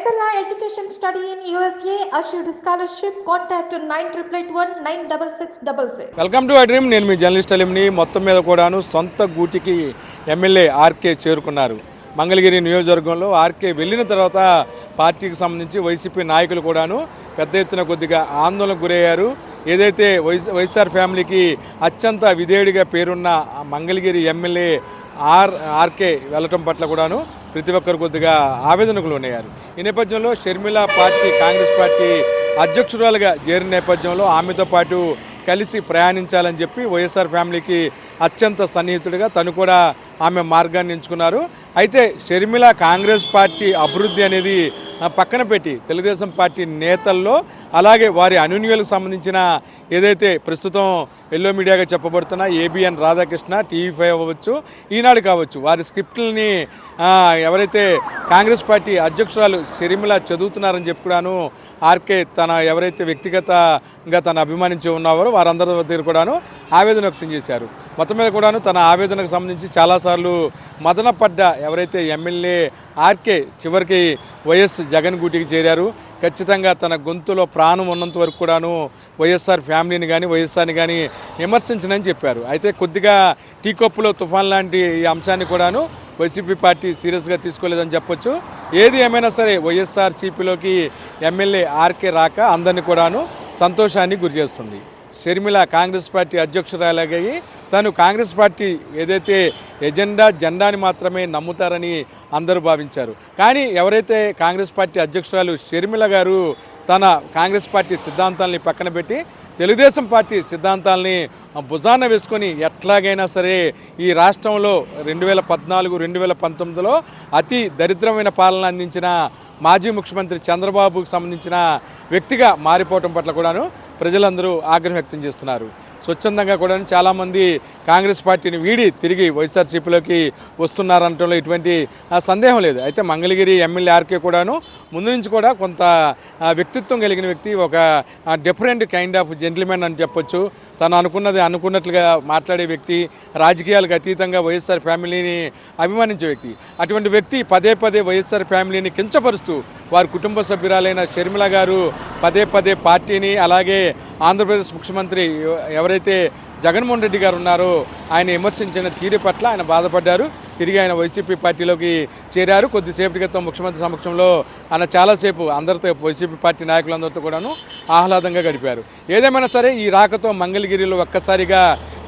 Excella Education Study in USA assured scholarship. Contact 9881 welcome to dream. నేను మీ journalist అలిమ్ని. మొత్తం మీద కూడాను సొంత గూటికి ఎమ్మెల్యే ఆర్కే చేరుకున్నారు. మంగళగిరి నియోజకవర్గంలో ఆర్కే వెళ్ళిన తర్వాత పార్టీకి సంబంధించి వైసీపీ నాయకులు కూడాను పెద్ద ఎత్తున కొద్దిగా ఆందోళనకు గురయ్యారు. ఏదైతే వైఎస్ఆర్ ఫ్యామిలీకి అత్యంత విధేయుడిగా పేరున్న మంగళగిరి ఎమ్మెల్యే ఆర్కే వెళ్ళటం పట్ల కూడాను ప్రతి ఒక్కరు కొద్దిగా ఆవేదనకు లోనయ్యారు. ఈ నేపథ్యంలో షర్మిల పార్టీ కాంగ్రెస్ పార్టీ అధ్యక్షురాలుగా చేరిన నేపథ్యంలో ఆమెతో పాటు కలిసి ప్రయాణించాలని చెప్పి వైఎస్ఆర్ ఫ్యామిలీకి అత్యంత సన్నిహితుడిగా తను కూడా ఆమె మార్గాన్ని ఎంచుకున్నారు. అయితే షర్మిల కాంగ్రెస్ పార్టీ అభివృద్ధి అనేది పక్కన పెట్టి తెలుగుదేశం పార్టీ నేతల్లో అలాగే వారి అనునియులకు సంబంధించిన ఏదైతే ప్రస్తుతం ఎల్లో మీడియాగా చెప్పబడుతున్న ఏబిఎన్ రాధాకృష్ణ, టీవీ5 అవ్వచ్చు, ఈనాడు కావచ్చు, వారి స్క్రిప్టుల్ని ఎవరైతే కాంగ్రెస్ పార్టీ అధ్యక్షురాలు షర్మిల చదువుతున్నారని చెప్పుకున్నాను ఆర్కే తన ఎవరైతే వ్యక్తిగతంగా తను అభిమానించి ఉన్నారో వారందరి దగ్గర కూడాను ఆవేదన వ్యక్తం చేశారు. మొత్తం మీద కూడాను తన ఆవేదనకు సంబంధించి చాలాసార్లు మదన పడ్డ ఎవరైతే ఎమ్మెల్యే ఆర్కే చివరికి వైఎస్ జగన్ గూటికి చేరారు. ఖచ్చితంగా తన గొంతులో ప్రాణం ఉన్నంత వరకు కూడాను వైఎస్ఆర్ ఫ్యామిలీని కానీ వైఎస్ఆర్ని కానీ విమర్శించనని చెప్పారు. అయితే కొద్దిగా టీ కప్పులో తుఫాన్ లాంటి ఈ అంశాన్ని కూడాను వైసీపీ పార్టీ సీరియస్గా తీసుకోలేదని చెప్పొచ్చు. ఏది ఏమైనా సరే వైఎస్ఆర్సీపీలోకి ఎమ్మెల్యే ఆర్కే రాక అందరినీ కూడాను సంతోషాన్ని గురిచేస్తుంది. షర్మిల కాంగ్రెస్ పార్టీ అధ్యక్షురాలయ్యి తను కాంగ్రెస్ పార్టీ ఏదైతే జెండాని మాత్రమే నమ్ముతారని అందరూ భావించారు. కానీ ఎవరైతే కాంగ్రెస్ పార్టీ అధ్యక్షురాలు షర్మిల గారు తన కాంగ్రెస్ పార్టీ సిద్ధాంతాలని పక్కన పెట్టి తెలుగుదేశం పార్టీ సిద్ధాంతాలని భుజాన వేసుకొని ఎట్లాగైనా సరే ఈ రాష్ట్రంలో 2014-2019లో అతి దరిద్రమైన పాలన అందించిన మాజీ ముఖ్యమంత్రి చంద్రబాబుకు సంబంధించిన వ్యక్తిగా మారిపోవటం పట్ల కూడాను ప్రజలందరూ ఆగ్రహం వ్యక్తం చేస్తున్నారు. స్వచ్ఛందంగా కూడా చాలామంది కాంగ్రెస్ పార్టీని వీడి తిరిగి వైఎస్ఆర్సీపీలోకి వస్తున్నారనటంలో ఎటువంటి సందేహం లేదు. అయితే మంగళగిరి ఎమ్మెల్యే ఆర్కే కూడాను ముందు నుంచి కూడా కొంత వ్యక్తిత్వం కలిగిన వ్యక్తి, ఒక డిఫరెంట్ కైండ్ ఆఫ్ జెంటిల్మెన్ అని చెప్పొచ్చు. తను అనుకున్నట్లుగా మాట్లాడే వ్యక్తి, రాజకీయాలకు అతీతంగా వైఎస్ఆర్ ఫ్యామిలీని అభిమానించే వ్యక్తి. అటువంటి వ్యక్తి పదే వైఎస్ఆర్ ఫ్యామిలీని కించపరుస్తూ వారి కుటుంబ సభ్యురాలైన షర్మిల గారు పదే పార్టీని అలాగే ఆంధ్రప్రదేశ్ ముఖ్యమంత్రి ఎవరైతే జగన్మోహన్ రెడ్డి గారు ఉన్నారో ఆయన విమర్శించిన తీరు పట్ల ఆయన బాధపడ్డారు. తిరిగి ఆయన వైసీపీ పార్టీలోకి చేరారు. కొద్దిసేపటి క్రితం ముఖ్యమంత్రి సమక్షంలో ఆయన చాలాసేపు అందరితో వైసీపీ పార్టీ నాయకులందరితో కూడాను ఆహ్లాదంగా గడిపారు. ఏదేమైనా సరే ఈ రాకతో మంగళగిరిలో ఒక్కసారిగా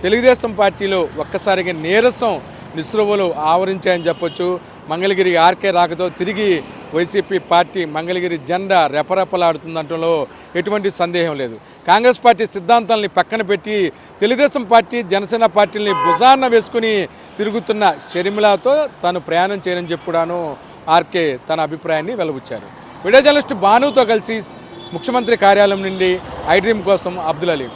తెలుగుదేశం పార్టీలో ఒక్కసారిగా నీరసం నిస్రువులు ఆవరించాయని చెప్పొచ్చు. మంగళగిరి ఆర్కే రాకతో తిరిగి వైసీపీ పార్టీ మంగళగిరి జెండా రెపరెపలాడుతుందంటంలో ఎటువంటి సందేహం లేదు. కాంగ్రెస్ పార్టీ సిద్ధాంతాలని పక్కన పెట్టి తెలుగుదేశం పార్టీ జనసేన పార్టీని భుజాన వేసుకుని తిరుగుతున్న షర్మిలతో తాను ప్రయాణం చేయనని చెప్పుడాను ఆర్కే తన అభిప్రాయాన్ని వెలుబుచ్చారు. వీడియో జర్నలిస్ట్ భానుతో కలిసి ముఖ్యమంత్రి కార్యాలయం నుండి ఐ డ్రీమ్ కోసం అబ్దుల్ అలీం.